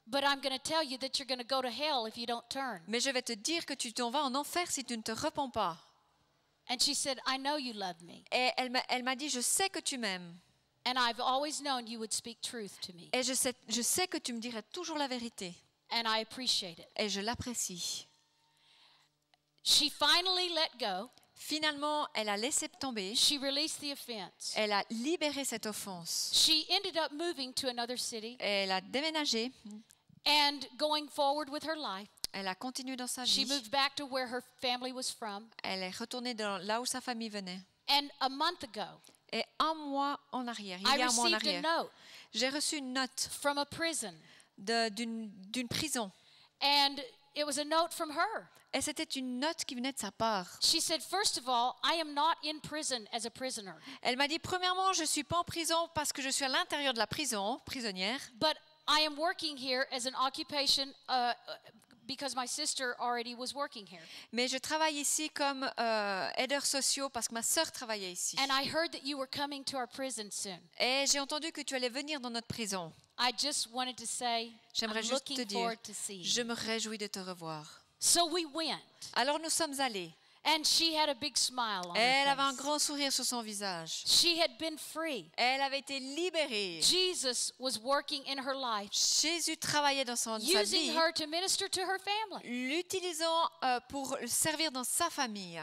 But I'm going to tell you that you're going to go to hell if you don't turn. Mais je vais te dire que tu t'en vas en enfer si tu ne te repens pas. And she said, I know you love me. Et elle m'a dit, je sais que tu m'aimes. And I've always known you would speak truth to me. Et je sais que tu me dirais toujours la vérité. And I appreciate it. Et je l'apprécie. She finally let go. Finalement, elle a laissé tomber. She released the offense. Elle a libéré cette offense. She ended up moving to another city Elle a déménagé. and going forward with her life. Elle a continué dans sa She vie. moved back to where her family was from. Elle est retournée là où sa famille venait. And a month ago, Et un mois en arrière, il I y a un mois en received a arrière, note j'ai reçu une note from a prison. d'une prison. And it was a note from her. Et c'était une note qui venait de sa part. She said, first of all, I am not in prison as a prisoner, Elle m'a dit, premièrement, je ne suis pas en prison parce que je suis à l'intérieur de la prison, prisonnière. but I am working here as an occupation because my sister already was working here. Mais je travaille ici comme aideur sociaux parce que ma sœur travaillait ici. And I heard that you were coming to our prison soon. Et j'ai entendu que tu allais venir dans notre prison. I just wanted to say, J'aimerais I'm juste te looking dire, forward to seeing je you. me réjouis de te revoir. So we went, Alors nous sommes allés. and she had a big smile on Elle her avait un face. grand sourire sur son visage. She had been free. Elle avait été libérée. Jesus was working in her life, Jésus travaillait dans sa using vie, her to minister to her family. l'utilisant pour servir dans sa famille.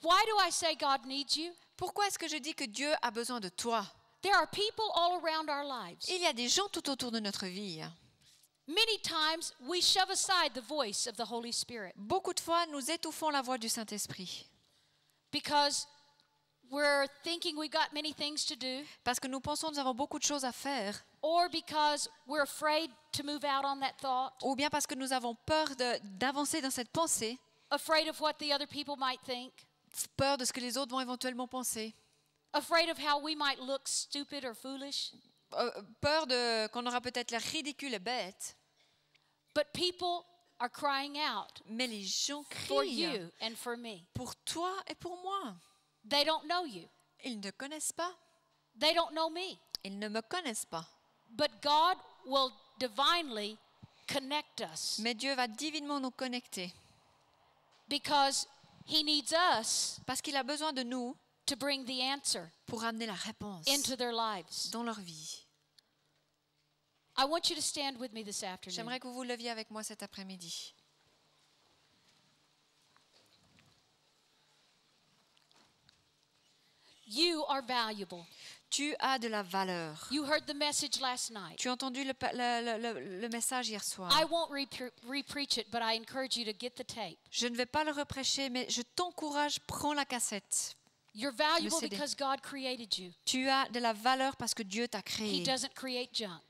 Why do I say God needs you? Pourquoi est-ce que je dis que Dieu a besoin de toi? There are people all around our lives Il y a des gens tout autour de notre vie Many times we shove aside the voice of the Holy Spirit Beaucoup de fois, nous étouffons la voix du Saint-Esprit because we're thinking we got many things to do, parce que nous pensons que nous avons beaucoup de choses à faire, or because we're afraid to move out on that thought, ou bien parce que nous avons peur d'avancer dans cette pensée, afraid of what the other people might think, peur de ce que les autres vont éventuellement penser, afraid of how we might look stupid or foolish. peur qu'on aura peut-être l'air ridicule et bête. But people are crying out Mais les gens for crient you and for me. pour toi et pour moi. They don't know you. Ils ne connaissent pas. They don't know me. Ils ne me connaissent pas. But God will divinely connect us Mais Dieu va divinement nous connecter because He needs us parce qu'il a besoin de nous to bring the answer pour amener la réponse into their lives. dans leur vie. I want you to stand with me this afternoon. J'aimerais que vous vous leviez avec moi cet après-midi. You are valuable. Tu as de la valeur. You heard the message last night. Tu as entendu le message hier soir. I won't re-preach it, but I encourage you to get the tape. Je ne vais pas le reprêcher, mais je t'encourage, prends la cassette. You're valuable CD. because God created you. Tu as de la valeur parce que Dieu t'a He créé. doesn't create junk.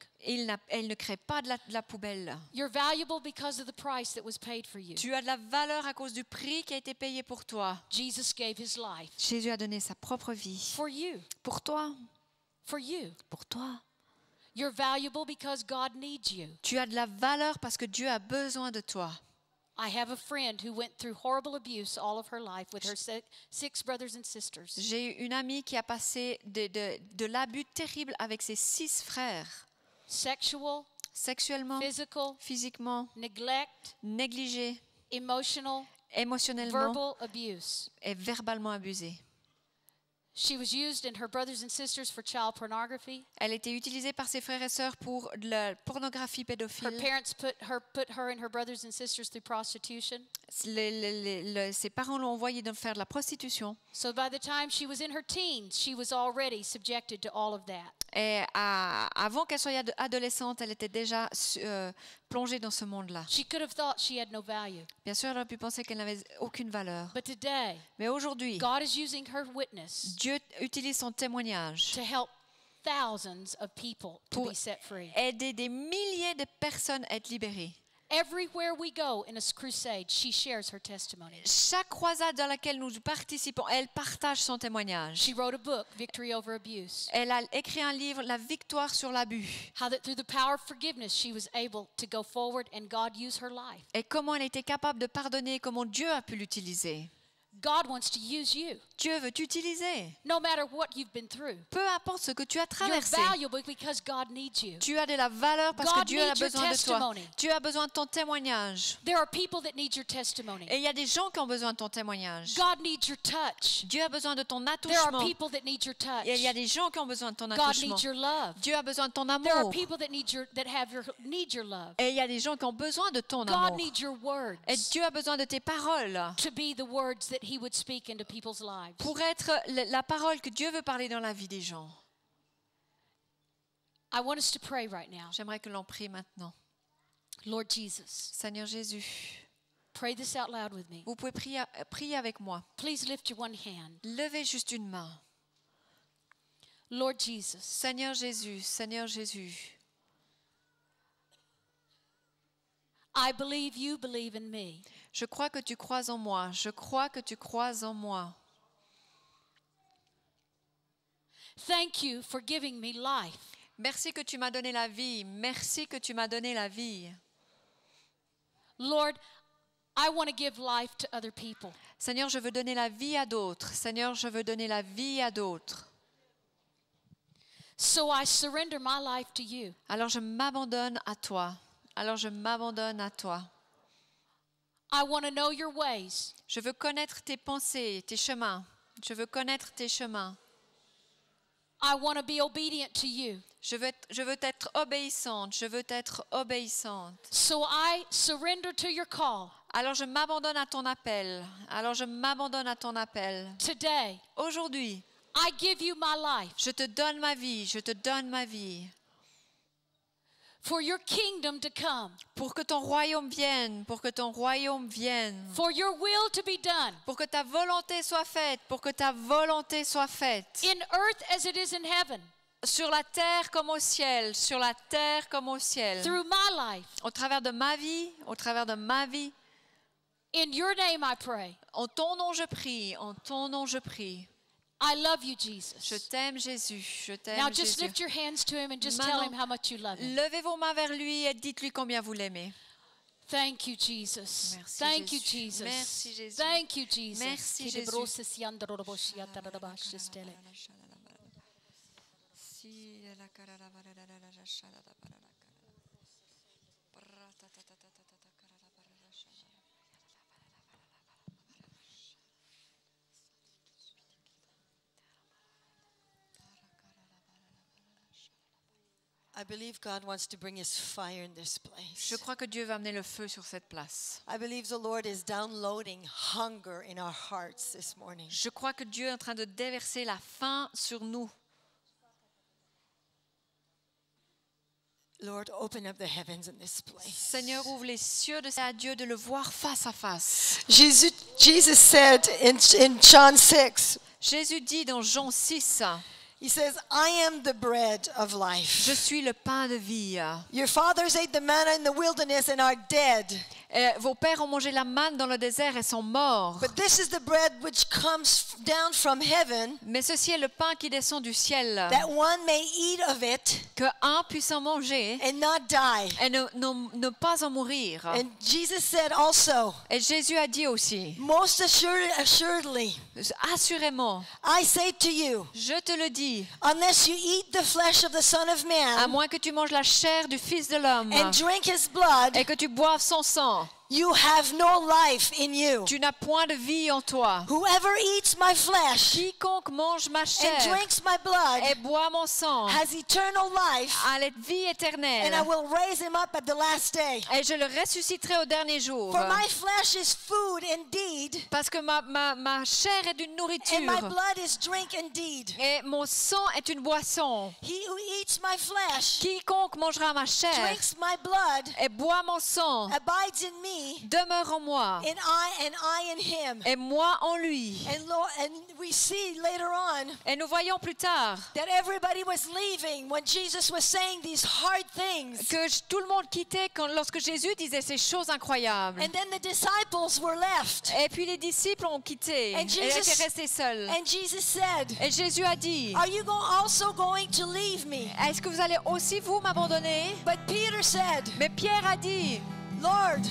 Elle ne crée pas de la poubelle. You're valuable because of the price that was paid for you. Tu as de la valeur à cause du prix qui a été payé pour toi. Jesus gave his life Jésus a donné sa propre vie. for you. Pour toi. For you. Pour toi. You're valuable because God needs you. Tu as de la valeur parce que Dieu a besoin de toi. I have a friend who went through horrible abuse all of her life with her six brothers and sisters. J'ai eu une amie qui a passé de l'abus terrible avec ses 6 frères. Sexual, Sexuellement, physical, physiquement, neglect, négligée, emotional, émotionnellement verbal abuse. et verbalement abusée. She was used and her brothers and sisters for child pornography. Elle était utilisée par ses frères et sœurs pour de la pornographie Her pédophile. parents put her and her brothers and sisters through prostitution. Ses parents l'ont envoyée faire de la prostitution. So by the time she was in her teens, she was already subjected to all of that. Et avant qu'elle soit adolescente, elle était déjà plongée dans ce monde-là. She could have thought she had no value. Bien sûr, elle aurait pu penser qu'elle n'avait aucune valeur. But today, Mais aujourd'hui, God is using her witness Dieu utilise son témoignage to help thousands of people to pour be set free. aider des milliers de personnes à être libérées. Everywhere we go in a crusade, she shares her testimony. Chaque croisade dans laquelle nous participons, elle partage son témoignage. She wrote a book, Victory Over Abuse. Elle a écrit un livre, La victoire sur l'abus. How that through the power of forgiveness, she was able to go forward and God used her life. Et comment elle était capable de pardonner, comment Dieu a pu l'utiliser. God wants to use you, Dieu veut t'utiliser. no matter what you've been through. Peu importe ce que tu as You're traversé. valuable because God needs you. Tu as de la valeur parce God que Dieu a needs your besoin de toi. testimony. Tu as besoin de ton témoignage. There are people that need your testimony. Et il y a des gens qui ont besoin de ton témoignage. God needs your touch. Dieu a besoin de ton There are attouchement. people that need your touch. Et il y a des gens qui ont besoin de ton God attouchement. needs your love. Dieu a besoin de ton There are amour. people that need your love. Et il y a des gens qui ont besoin de ton God amour. needs your words Et Dieu a besoin de tes paroles to be the words that he would speak into people's lives. pour être la parole que Dieu veut parler dans la vie des gens. I want us to pray right now. J'aimerais que l'on prie maintenant. Lord Jesus, Seigneur Jésus, pray this out loud with me. vous pouvez prier avec moi. Please lift your one hand. Levez juste une main. Lord Jesus, Seigneur Jésus, Seigneur Jésus, I believe you believe in me. je crois que tu crois en moi. Je crois que tu crois en moi. Thank you for giving me life. Merci que tu m'as donné la vie. Merci que tu m'as donné la vie. Lord, I want to give life to other people. Seigneur, je veux donner la vie à d'autres. Seigneur, je veux donner la vie à d'autres. So I surrender my life to you. Alors je m'abandonne à toi. Alors je m'abandonne à toi. I want to know your ways. Je veux connaître tes pensées, tes chemins. Je veux connaître tes chemins. I want to be obedient to you. Je veux être obéissante. Je veux être obéissante. So I surrender to your call. Alors je m'abandonne à ton appel. Alors je m'abandonne à ton appel. Today, Aujourd'hui, I give you my life. je te donne ma vie. Je te donne ma vie. for your kingdom to come, pour que ton royaume vienne, pour que ton royaume vienne, for your will to be done pour que ta volonté soit faite, pour que ta volonté soit faite, in earth as it is in heaven, sur la terre comme au ciel, sur la terre comme au ciel, through my life. au travers de ma vie, au travers de ma vie. In your name I pray. En ton nom je prie, en ton nom je prie. I love you, Je Jesus. t'aime Jésus, je t'aime Now just Jésus. lift your hands to him and just tell Maintenant, him how much you love him. Levez vos mains vers lui et dites-lui combien vous l'aimez. Thank you, Jesus. Merci, Thank you, Jésus. Jesus. Merci, Jésus. Thank you, Jesus. Merci, Jésus. I believe God wants to bring his fire in this place. Je crois que Dieu va amener le feu sur cette place. I believe the Lord is downloading hunger in our hearts this morning. Je crois que Dieu est en train de déverser la faim sur nous. Lord, open up the heavens in this place. Seigneur, ouvre les cieux de à Dieu de le voir face à face. Jesus said in John 6, Jésus dit dans Jean 6, he says, I am the bread of life. je suis le pain de vie. Your fathers ate the manna in the wilderness and are dead. Vos pères ont mangé la manne dans le désert et sont morts. But this is the bread which comes down from heaven, Mais ceci est le pain qui descend du ciel, that one may eat of it que un puisse en manger and not die. et ne pas en mourir. And Jesus said also, Et Jésus a dit aussi, most assuredly, assurément, I say to you, je te le dis, unless you eat the flesh of the Son of à Man moins que tu manges la chair du Fils de l'homme and drink his blood, et que tu boives son sang, you have no life in you. tu n'as point de vie en toi. Whoever eats my flesh Quiconque mange ma and chair drinks my blood et boit mon sang has eternal life, a la vie and éternelle, I will raise him up at the last day. et je le ressusciterai au dernier jour. For my flesh is food indeed, Parce que ma chair est une nourriture and my blood is drink indeed. et mon sang est une boisson. He who eats my flesh, Quiconque mangera ma chair drinks my blood, et boit mon sang abides in me, demeure en moi and I in him. et moi en lui. And we see later on Et nous voyons plus tard that everybody was leaving when Jesus was saying these hard things. que tout le monde quittait lorsque Jésus disait ces choses incroyables. And then the disciples were left. Et puis les disciples ont quitté And et Jesus- étaient restés seuls. And Jesus said, Et Jésus a dit, are you also going to leave me? est-ce que vous allez aussi vous m'abandonner? But Peter said, Mais Pierre a dit, Lord,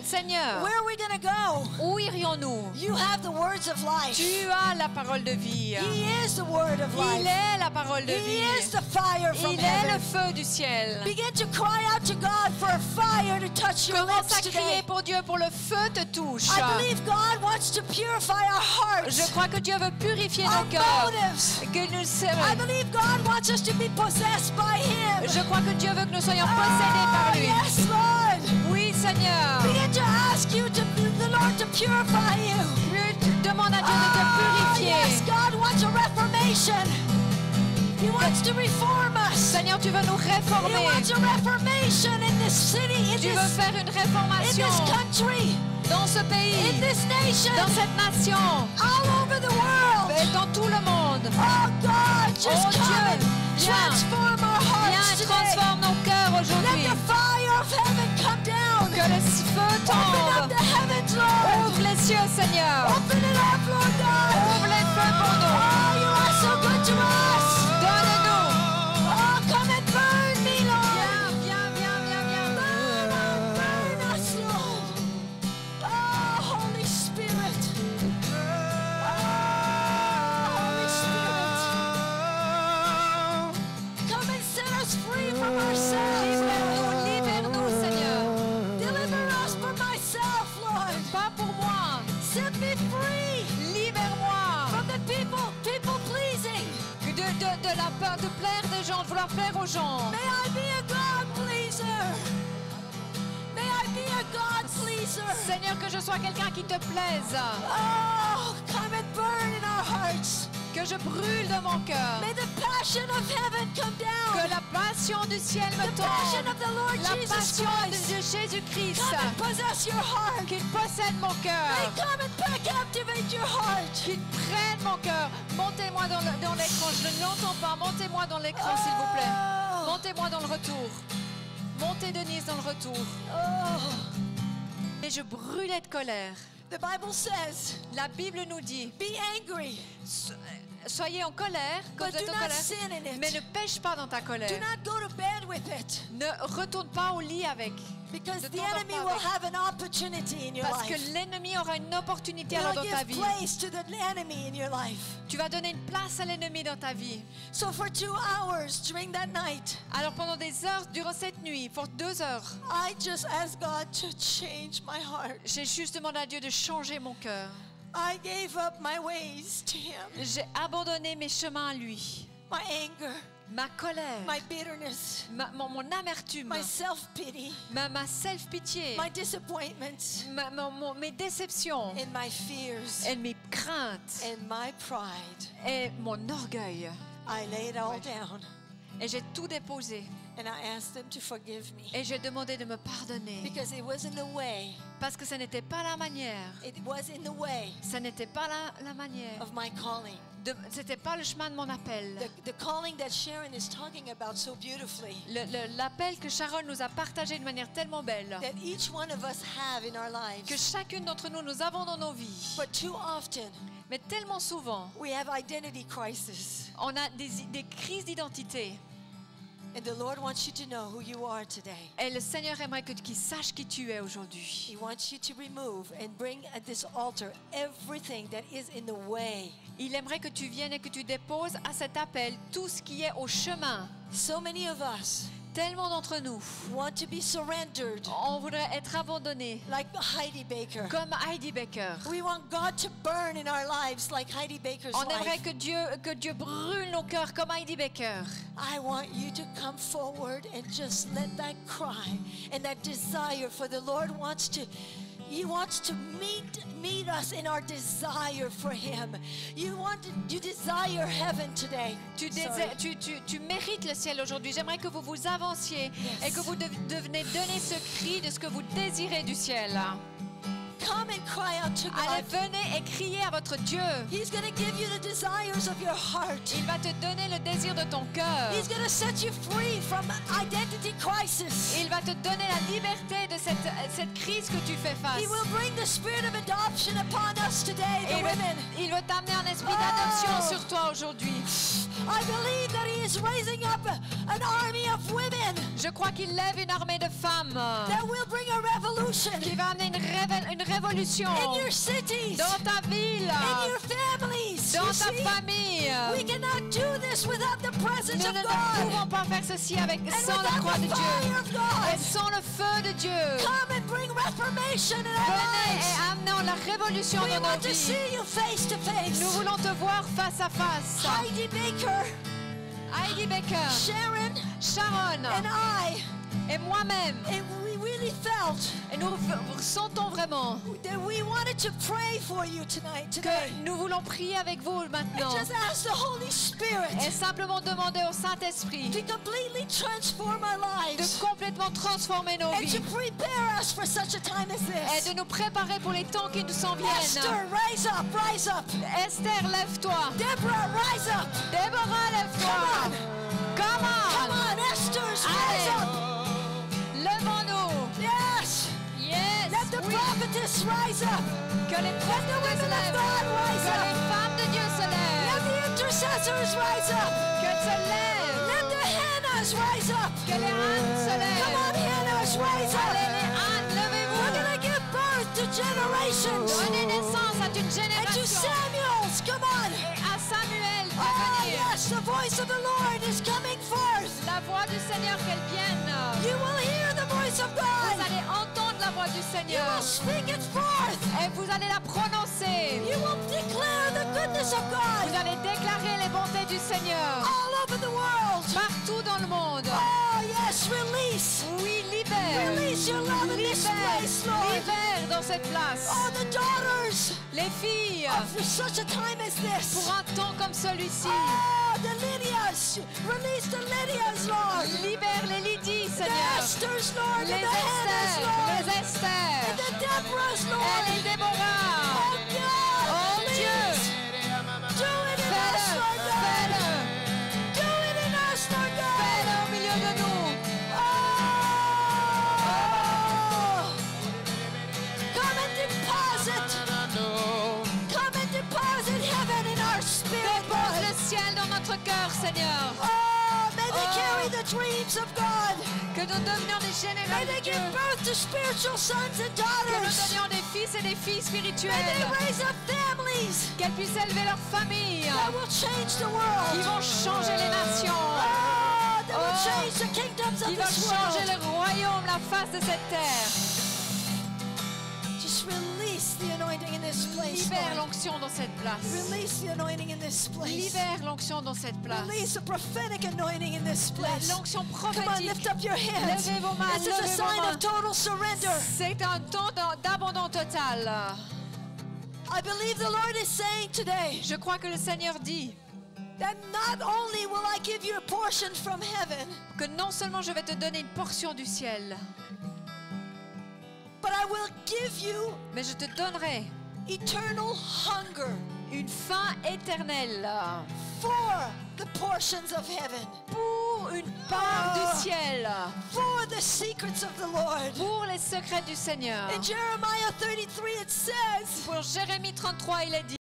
Seigneur, where are we going to go? où irions-nous? You have the words of life. Tu as la parole de vie. He is the word of Il life. est la parole de He vie. is the fire from Il est le heaven. feu du ciel. Begin to cry out to God for a fire to touch your Commence lips à crier today. pour Dieu pour le feu te touche. I believe God wants to purify our hearts, Je crois que Dieu veut purifier our nos cœurs. motives. Que nous I believe God wants us to be possessed by Him. Je crois que Dieu veut que nous soyons possédés par Oh, lui. yes, Lord. Oui, Seigneur. Begin to ask the Lord to purify you. Demande à Dieu de Oh, te purifier. yes, God wants a reformation. He wants to reform us. Seigneur, tu veux nous He réformer. wants a reformation in this city, Tu veux faire une in réformation this country, dans ce in pays, this nation, dans cette nation, all over the world. et dans tout le monde. Oh God, just Oh, come Dieu, and viens. transform our Viens hearts et today. transforme nos cœurs Let aujourd'hui. the fire of heaven come down. Que le feu Open tombe. up the heavens, Lord. Ouvre les cieux, Seigneur. Open it up, Lord God. Ouvre les feux pour nous. Oh, you are so good to us. Donne-nous. Oh, come and burn me, Lord. Viens, viens, viens, viens, viens. Burn us, Lord. Oh, Holy Spirit. Oh, Holy Spirit. Come and set us free from ourselves. Libère-nous, libère-nous, Seigneur. Deliver us from myself, Lord. Pas pour moi. Set me free Libère-moi from the people pleasing. de la peur de plaire des gens, de vouloir plaire aux gens. May I be a God pleaser. May I be a God pleaser. Seigneur, que je sois quelqu'un qui te plaise. Oh, come and burn in our hearts. Que je brûle dans mon cœur. May the passion of heaven come down. Que la passion du ciel me The passion tombe. of the Lord La Jesus passion Christ. de Jésus-Christ. Come and possess your heart. Qu'il possède mon May cœur. come and captivate your heart. Qu'il prenne mon cœur. Montez-moi dans l'écran. Je ne l'entends pas. Montez-moi dans l'écran, s'il vous plaît. Oh. Montez-moi dans le retour. Montez Denise dans le retour. Oh. Et je brûlais de colère. The Bible says, La Bible nous dit, be angry. soyez en colère, quand But vous êtes do en not colère, sin in it. mais ne pêche pas dans ta Do colère. not go to bed with it. Ne retourne pas au lit avec. Because Ne the t'endors enemy pas will avec. have an opportunity in your Parce que life. l'ennemi aura une opportunité alors He'll dans ta give vie. place to the enemy in your life. Tu vas donner une place à l'ennemi dans ta vie. So for 2 hours during that night, Alors pendant des heures, durant cette nuit, pour 2 heures, I just asked God to change my heart. j'ai juste demandé à Dieu de changer mon cœur. I gave up my ways to Him, J'ai abandonné mes chemins à lui. my anger, Ma colère, my bitterness, mon amertume, my self-pity, ma self-pitié, my disappointments, mes déceptions, and my fears, et mes craintes, and my pride. et mon orgueil. I laid it all down Et j'ai tout déposé. and I asked Him to forgive me. Et j'ai demandé de me pardonner. Because it was in the way, Parce que ce n'était pas la manière. it was in the way Ce n'était pas la manière. of my calling. C'était pas le chemin de mon appel. The calling that Sharon is talking about so beautifully, L'appel que Sharon nous a partagé de manière tellement belle. that each one of us have in our lives. Que chacune d'entre nous avons dans nos vies. But too often, Mais tellement souvent, we have identity crisis. on a des crises d'identité. And the Lord wants you to know who you are today. Et le Seigneur aimerait qu'il sache qui tu es aujourd'hui. He wants you to remove and bring at this altar everything that is in the way. Il aimerait que tu viennes et que tu déposes à cet appel tout ce qui est au chemin. So many of us Tellement d'entre nous, want to be surrendered on voudrait être abandonnés like Heidi Baker. comme Heidi Baker. We want God to burn in our lives like Heidi Baker's On aimerait life. que Dieu brûle nos cœurs comme Heidi Baker. I want you to come forward and just let that cry and that desire for the Lord He wants to meet us in our desire for Him. You desire heaven today. Tu mérites le ciel aujourd'hui. J'aimerais que vous vous avanciez et que vous devenez donner ce cri de ce que vous désirez du ciel. Come and cry out to Allez, God. venez et criez à votre Dieu. He's going to give you the desires of your heart. Il va te donner le désir de ton cœur. He's going to set you free from identity crisis. Il va te donner la liberté de cette crise que tu fais face. He will bring the spirit of adoption upon us today, the Et women. il veut t'amener un esprit d'adoption sur toi aujourd'hui. I believe that He is raising up an army of women Je crois qu'il lève une armée de femmes that will bring a revolution qui va amener une révolution in your cities, dans ta ville, in your families. dans You ta see, famille. we cannot do this without the presence Nous of ne God pouvons pas faire ceci sans la without croix the de Dieu fire of God. et sans le feu de Dieu. Come and bring reformation in our Venez lives. et amenons la révolution We dans nos want to vies. see you face to face. Nous voulons te voir face à face. Heidi Baker, Heidi Baker, Sharon, Sharon and I, et moi-même. and we really felt Et nous ressentons vraiment that we wanted to pray for you tonight, que today. nous voulons prier avec vous And maintenant just ask the Holy et Spirit simplement demander au Saint-Esprit to completely transform our de lives complètement transformer nos and vies to prepare us for such a time as et this. de nous préparer pour les temps qui nous s'en Esther, viennent. rise up, rise up. Esther, lève-toi. Deborah, rise up. Déborah, lève-toi. Come Come on, Esther, rise Allez. up. on. Levons-nous. Yes. Yes. Let the Oui. prophetess rise up. Que les prophètes se lèvent. God rise Que up. les femmes de Dieu se Let lèvent. the intercessors rise up. Qu'elles se lèvent. Let the Hannahs rise up. Que les ânes se Come on, lèvent. Hannahs, rise up. Allez, les ânes, We're levez-vous. going to give birth to generations. Donnez naissance à une And to génération. Samuels, come on. Et à Samuel de Oh, venir. yes, the voice of the Lord is coming forth. La voix du Seigneur, qu'elle vienne. You will hear the voice of Vous God. allez entendre la voix du You Seigneur. will speak it forth. Et vous allez la prononcer. You will declare the goodness of Vous God allez déclarer les bontés du Seigneur all over the world. partout dans le monde. Oh, yes, release. Oui, libère. Release Release your love in this place, Lord. Libère dans cette place. Oh, the daughters Les filles, for such a time as this. pour un temps comme celui-ci. Oh, the Lydias. Release the Lydias, Lord. Libère les Lydie, The Seigneur. Esters, Lord. Les And the Hannahs, Esther, Lord. les Esther. And the Deborahs, Et Lord. les Déborah. Oh, God. Oh Dieu, please. Do it in us, fais-le, Lord God. fais-le, Do it in us, Lord God. fais-le au milieu de nous. Oh! Come and deposit. Come and deposit heaven in our spirit, Pose Lord. le ciel dans notre cœur, Seigneur. Oh, may they Oh. carry the dreams of God. Que nous devenions des May généraux they de Dieu. give birth to spiritual sons and Que nous daughters. devenions des fils et des filles May they spirituels. raise up families Qu'elles puissent élever leur famille. that will change the Qui world. vont changer les nations. Oh, that will Oh. change the kingdoms of Qui vont this changer world. le royaume, la face de cette terre. Just release the anointing in this place, Libère Lord. l'onction dans cette place. Release the anointing in this place. Libère l'onction dans cette place. Release the prophetic anointing in this place. L'onction Come on, prophétique. lift up your hands. Levez vos mains, This is a levez vos sign mains. of total surrender. C'est un temps d'abandon total. I believe the Lord is saying today Je crois que le Seigneur dit that not only will I give you a portion from heaven, que non seulement je vais te donner une portion du ciel, but I will give you mais je te donnerai eternal hunger une faim éternelle for the portions of heaven, pour une part du ciel, for the secrets of the Lord. pour les secrets du Seigneur. In Jeremiah 33 it says, Pour Jérémie 33, il est dit